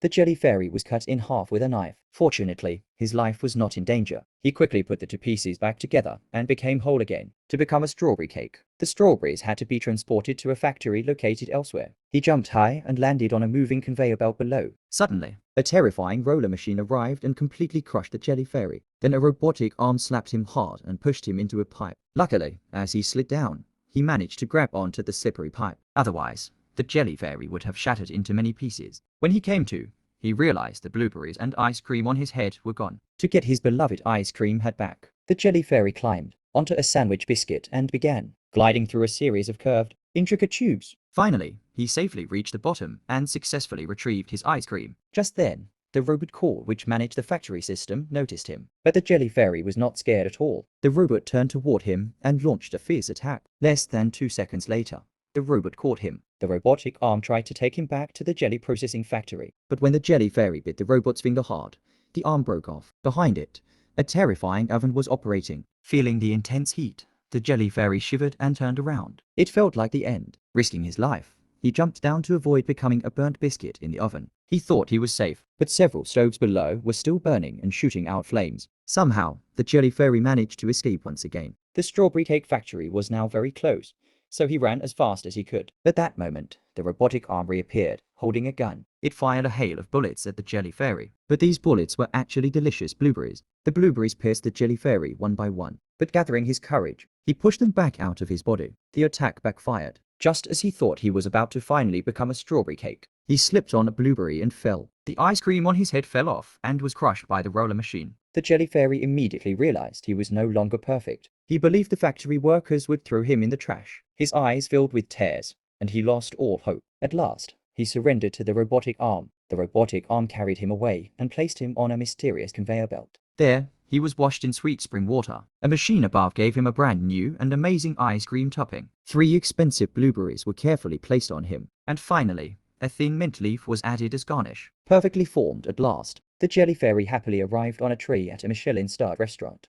The jelly fairy was cut in half with a knife. Fortunately, his life was not in danger. He quickly put the two pieces back together and became whole again. To become a strawberry cake, the strawberries had to be transported to a factory located elsewhere. He jumped high and landed on a moving conveyor belt below. Suddenly, a terrifying roller machine arrived and completely crushed the jelly fairy. Then a robotic arm slapped him hard and pushed him into a pipe. Luckily, as he slid down, he managed to grab onto the slippery pipe. Otherwise, the jelly fairy would have shattered into many pieces. When he came to, he realized the blueberries and ice cream on his head were gone. To get his beloved ice cream head back, the jelly fairy climbed onto a sandwich biscuit and began gliding through a series of curved, intricate tubes. Finally, he safely reached the bottom and successfully retrieved his ice cream. Just then, the robot core which managed the factory system noticed him. But the jelly fairy was not scared at all. The robot turned toward him and launched a fierce attack. Less than 2 seconds later, the robot caught him. The robotic arm tried to take him back to the jelly processing factory. But when the jelly fairy bit the robot's finger hard, the arm broke off. Behind it, a terrifying oven was operating. Feeling the intense heat, the jelly fairy shivered and turned around. It felt like the end. Risking his life, he jumped down to avoid becoming a burnt biscuit in the oven. He thought he was safe, but several stoves below were still burning and shooting out flames. Somehow, the jelly fairy managed to escape once again. The strawberry cake factory was now very close, so he ran as fast as he could. At that moment, the robotic arm reappeared, holding a gun. It fired a hail of bullets at the jelly fairy. But these bullets were actually delicious blueberries. The blueberries pierced the jelly fairy one by one. But gathering his courage, he pushed them back out of his body. The attack backfired. Just as he thought he was about to finally become a strawberry cake, he slipped on a blueberry and fell. The ice cream on his head fell off and was crushed by the roller machine. The jelly fairy immediately realized he was no longer perfect. He believed the factory workers would throw him in the trash. His eyes filled with tears, and he lost all hope. At last, he surrendered to the robotic arm. The robotic arm carried him away and placed him on a mysterious conveyor belt. There, he was washed in sweet spring water. A machine above gave him a brand new and amazing ice cream topping. 3 expensive blueberries were carefully placed on him. And finally, a thin mint leaf was added as garnish. Perfectly formed at last, the jelly fairy happily arrived on a tree at a Michelin-starred restaurant.